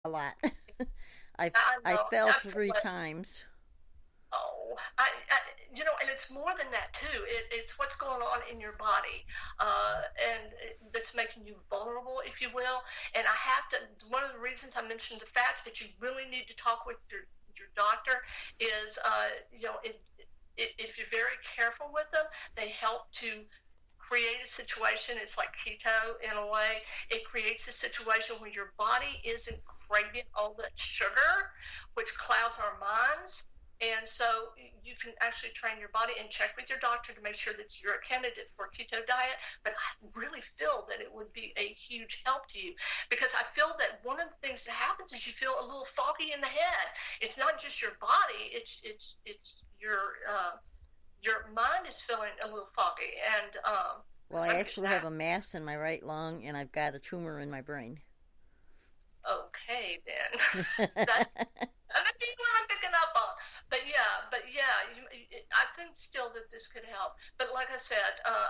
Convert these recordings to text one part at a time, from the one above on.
a lot. I, I I know. fell That's three what. times. Oh, and it's more than that too. It's what's going on in your body, that's making you vulnerable, if you will. And I have to. One of the reasons I mentioned the fats, but you really need to talk with your doctor. Is if you're very careful with them, they help to create a situation. It's like keto in a way. It creates a situation where your body isn't craving all that sugar, which clouds our minds. And so you can actually train your body and check with your doctor to make sure that you're a candidate for a keto diet. But I really feel that it would be a huge help to you, because I feel that one of the things that happens is you feel a little foggy in the head. It's not just your body; it's your mind is feeling a little foggy. And Well, I actually have a mass in my right lung, and I've got a tumor in my brain. okay, then that's other people I'm picking up on. But yeah, I think still that this could help. But like I said,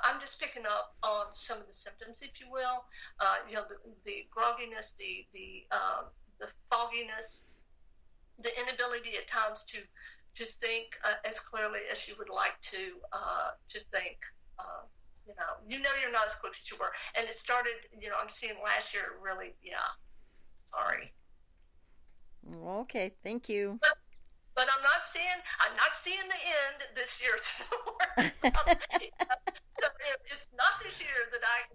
I'm just picking up on some of the symptoms, if you will. The grogginess, the fogginess, the inability at times to think as clearly as you would like to think. Uh, you're not as quick as you were, and it started. I'm seeing last year. Really, yeah. Sorry. Okay, thank you. But I'm not seeing the end this year. So it's not this year that I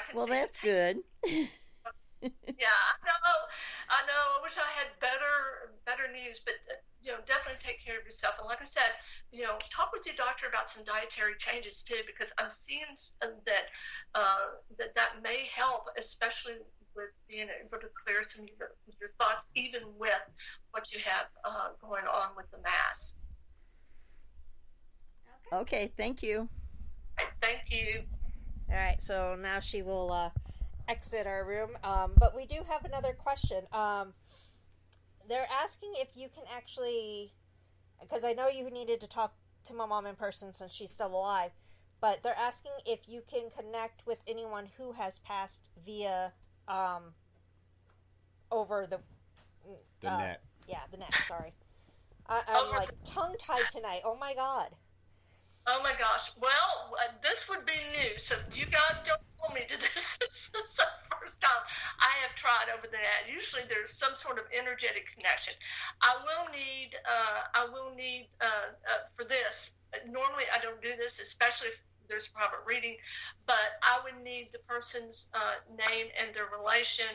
can Well, see the that's change. good. Yeah, I know. I wish I had better news, but definitely take care of yourself. And like I said, talk with your doctor about some dietary changes too, because I'm seeing that may help, especially with being able to clear some of your thoughts, even with what you have going on with the mass. Okay, thank you. Right, thank you. All right, so now she will exit our room. But we do have another question. They're asking if you can actually, because I know you needed to talk to my mom in person since she's still alive, but they're asking if you can connect with anyone who has passed via um, over The net. yeah, the net. Sorry, I'm Over like tongue tied tonight. Oh my god. Oh my gosh. Well, this would be new. So you guys don't know me to this. This is the first time I have tried over the net. Usually there's some sort of energetic connection. I will need for this. Normally I don't do this, especially if there's private reading, but I would need the person's name and their relation,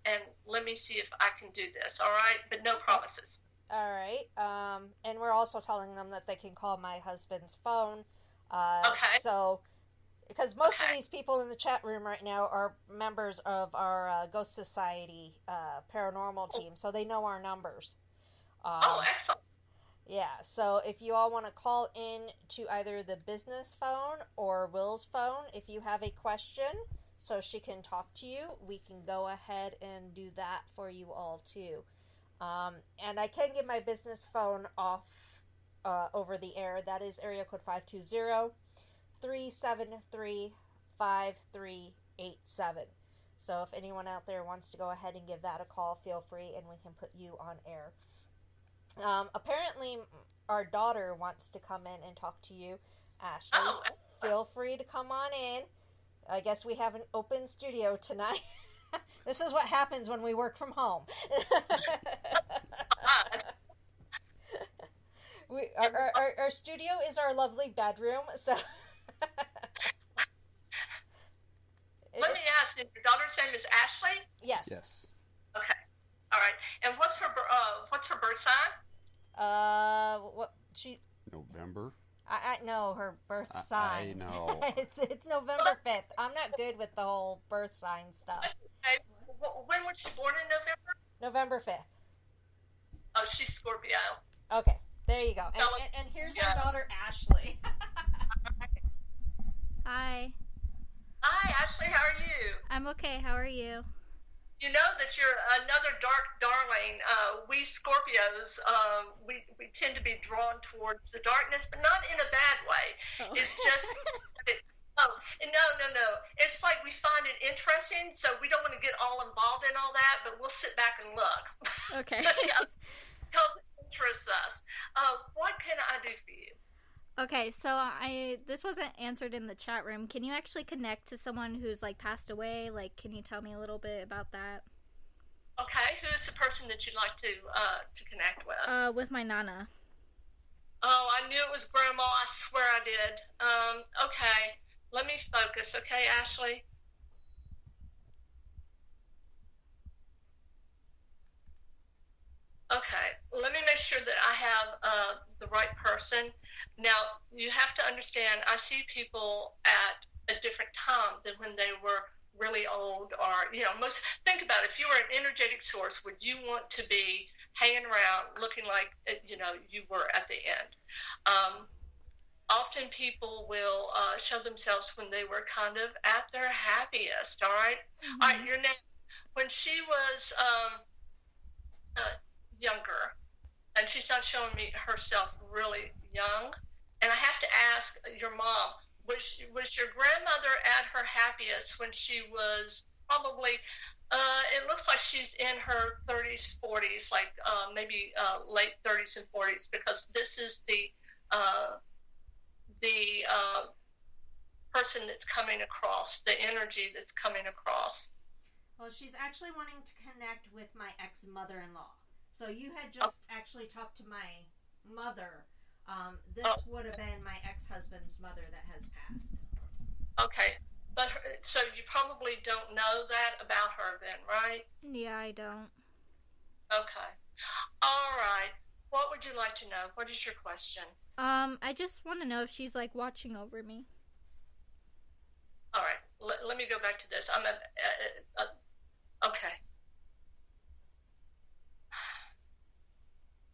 and let me see if I can do this. All right, but no promises. All right. And we're also telling them that they can call my husband's phone. Okay. So, because most of Okay. these people in the chat room right now are members of our Ghost Society paranormal team, so they know our numbers. Oh, Um, excellent. yeah, so if you all want to call in to either the business phone or Will's phone, if you have a question so she can talk to you, we can go ahead and do that for you all too. And I can give my business phone off over the air. That is area code 520-373-5387. So if anyone out there wants to go ahead and give that a call, feel free and we can put you on air. Apparently, our daughter wants to come in and talk to you. Ashley, Oh, feel free to come on in. I guess we have an open studio tonight. This is what happens when we work from home. God. Our studio is our lovely bedroom, so Let me ask you, your daughter's name is Ashley? yes. Yes. Okay. All right. And what's her birth sign? What she? November. I know her birth I sign. know. It's November 5th. I'm not good with the whole birth sign stuff. Okay. When was she born in November? November 5th. Oh, she's Scorpio. Okay, there you go. And here's our daughter Ashley. Hi. Hi, Ashley. How are you? I'm okay. How are you? You know that you're another dark darling. We Scorpios, we tend to be drawn towards the darkness, but not in a bad way. Oh. It's just Oh, no. It's like we find it interesting, so we don't want to get all involved in all that, but we'll sit back and look. Okay. Because it interests us. What can I do for you? Okay, so this wasn't answered in the chat room. Can you actually connect to someone who's like passed away? Like, can you tell me a little bit about that? Okay, who is the person that you'd like to connect with? With my nana. Oh, I knew it was Grandma. I swear I did. Okay, let me focus. Okay, Ashley. Okay, let me make sure that I have the right person. Now, you have to understand, I see people at a different time than when they were really old, or, think about it. If you were an energetic source, would you want to be hanging around looking like, you were at the end? Often people will show themselves when they were kind of at their happiest, all right? Mm-hmm. All right, your next, when she was younger, and she's not showing me herself really young, and I have to ask your mom, was your grandmother at her happiest when she was probably, it looks like she's in her 30s, 40s, like maybe late 30s and 40s, because this is the person that's coming across, the energy that's coming across. Well, she's actually wanting to connect with my ex-mother-in-law. So you had just actually talked to my mother. This would have been my ex-husband's mother that has passed. Okay. But so you probably don't know that about her then, right? Yeah, I don't. Okay. All right. What would you like to know? What is your question? I just want to know if she's like watching over me. All right. Let me go back to this. Okay.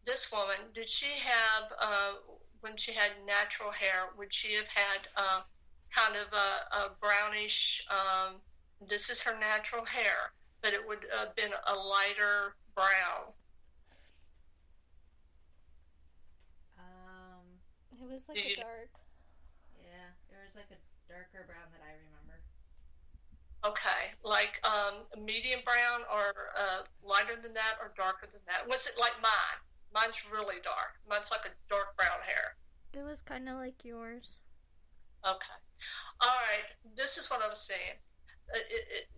This woman, did she have, when she had natural hair, would she have had kind of a brownish, this is her natural hair, but it would have been a lighter brown? It was like a dark. Yeah, it was like a darker brown that I remember. Okay, like medium brown, or lighter than that, or darker than that? Was it like mine? Mine's really dark. Mine's like a dark brown hair. It was kind of like yours. Okay. All right. This is what I was saying.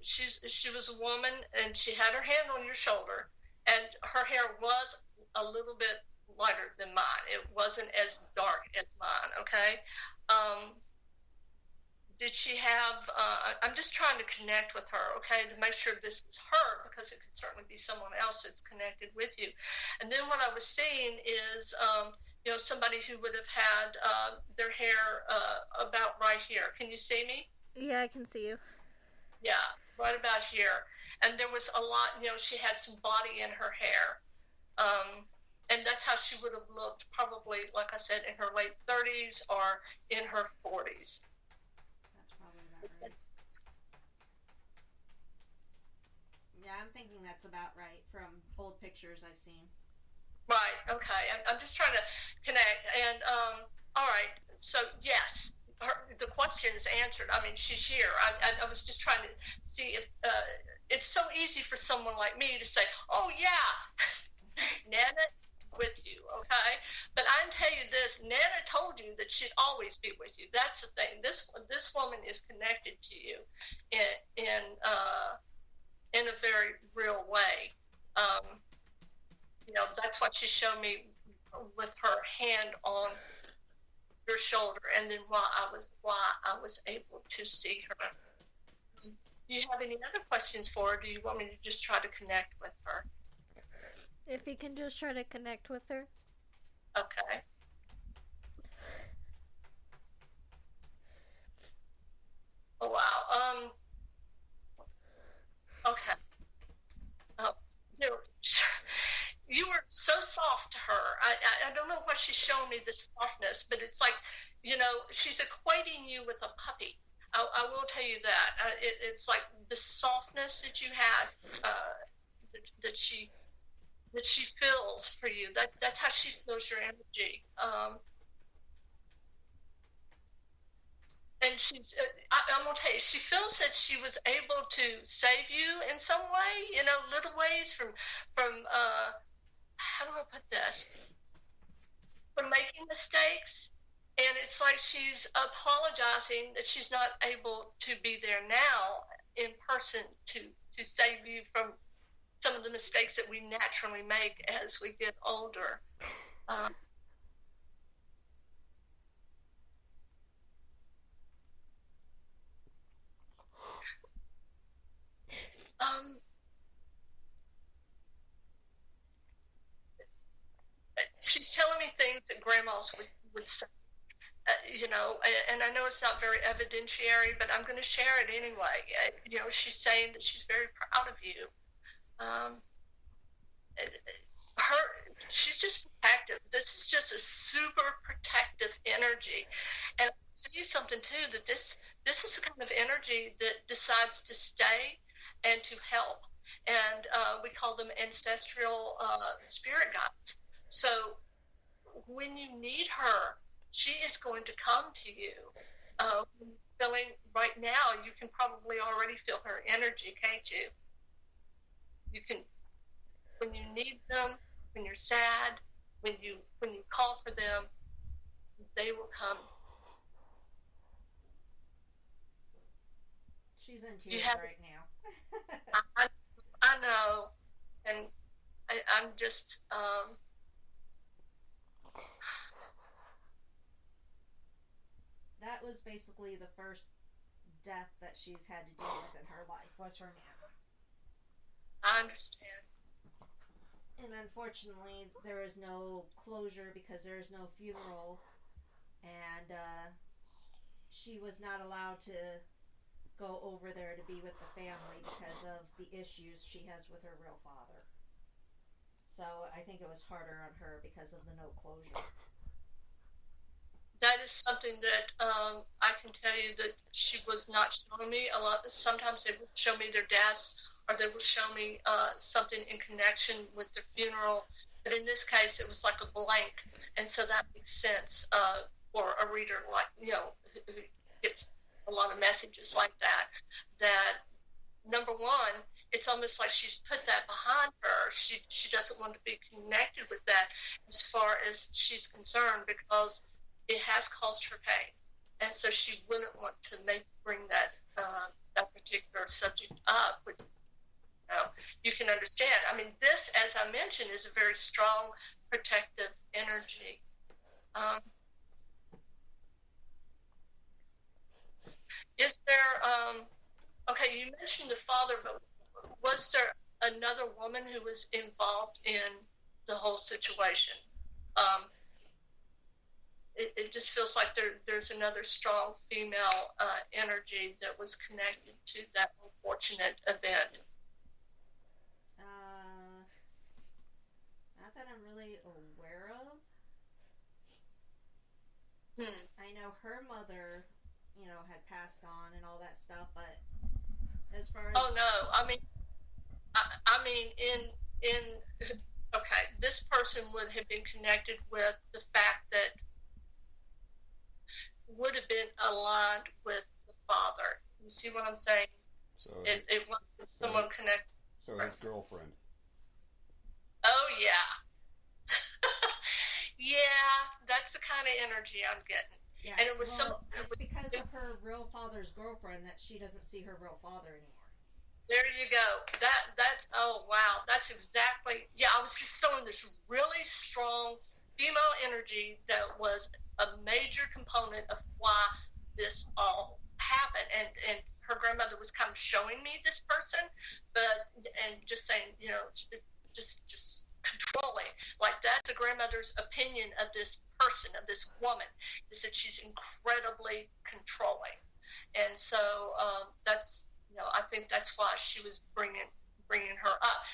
She was a woman, and she had her hand on your shoulder, and her hair was a little bit lighter than mine. It wasn't as dark as mine, okay? Did she have, I'm just trying to connect with her, okay, to make sure this is her, because it could certainly be someone else that's connected with you. And then what I was seeing is, somebody who would have had their hair about right here. Can you see me? Yeah, I can see you. Yeah, right about here. And there was a lot, she had some body in her hair. And that's how she would have looked, probably, like I said, in her late 30s or in her 40s. That's probably about right. Yeah, I'm thinking that's about right from old pictures I've seen. Right, okay. I'm just trying to connect. And, all right, so yes, the question is answered. I mean, she's here. I was just trying to see if it's so easy for someone like me to say, oh, yeah, Nana, with you, okay? But I can tell you this, Nana told you that she'd always be with you. That's the thing. This woman is connected to you in a very real way. That's what she showed me with her hand on your shoulder, and then why I was able to see her. Do you have any other questions for her? Do you want me to just try to connect with her? If you can just try to connect with her. Okay. Oh, wow. Okay. You were so soft to her. I don't know why she's showing me this softness, but it's like, she's equating you with a puppy. I will tell you that. It's like the softness that you had, that she feels for you. That's how she feels your energy. and I'm gonna tell you, she feels that she was able to save you in some way, little ways from how do I put this? From making mistakes. And it's like she's apologizing that she's not able to be there now in person to save you from some of the mistakes that we naturally make as we get older. Um, um, she's telling me things that grandmas would say. And I know it's not very evidentiary, but I'm going to share it anyway. She's saying that she's very proud of you. Um, she's just protective. This is just a super protective energy. And I'll tell you something too, that this is the kind of energy that decides to stay and to help. And we call them ancestral spirit guides. So when you need her, she is going to come to you. Feeling right now, you can probably already feel her energy, can't you? You can, when you need them, when you're sad, when you call for them, they will come. She's in tears right now. I know, and I'm just. That was basically the first death that she's had to deal with in her life, was her nana. I understand. And unfortunately, there is no closure because there is no funeral, and she was not allowed to go over there to be with the family because of the issues she has with her real father. So I think it was harder on her because of the no closure. That is something that I can tell you that she was not showing me a lot. Sometimes they would show me their deaths, or they would show me something in connection with the funeral. But in this case, it was like a blank, and so that makes sense for a reader who gets a lot of messages like that. That number one, it's almost like she's put that behind her. She doesn't want to be connected with that as far as she's concerned, because it has caused her pain, and so she wouldn't want to maybe bring that particular subject up, which you can understand. I mean, this, as I mentioned, is a very strong protective energy. Is there? Okay, you mentioned the father, but was there another woman who was involved in the whole situation? It just feels like there's another strong female energy that was connected to that unfortunate event. Not that I'm really aware of. I know her mother, had passed on and all that stuff, but as far as... Oh, no. I mean, okay, this person would have been connected with the fact that would have been aligned with the father. You see what I'm saying? So it wasn't someone connected. So his girlfriend. Oh, yeah. Yeah, that's the kind of energy I'm getting. Yeah, and it was it's because of her real father's girlfriend that she doesn't see her real father anymore. There you go. That's oh wow. That's exactly, yeah, I was just feeling this really strong female energy that was a major component of why this all happened. And her grandmother was kind of showing me this person, and just saying, just controlling. Like, that's the grandmother's opinion of this person, of this woman, is that she's incredibly controlling. And so that's, I think that's why she was bringing her up.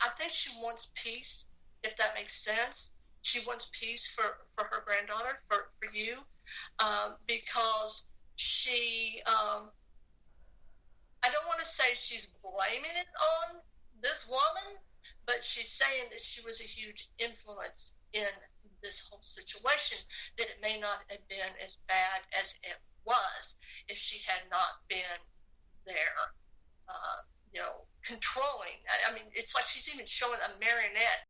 I think she wants peace, if that makes sense. She wants peace for her granddaughter, for you, because she, I don't want to say she's blaming it on this woman, but she's saying that she was a huge influence in this whole situation, that it may not have been as bad as it was if she had not been there, controlling. I mean, it's like she's even showing a marionette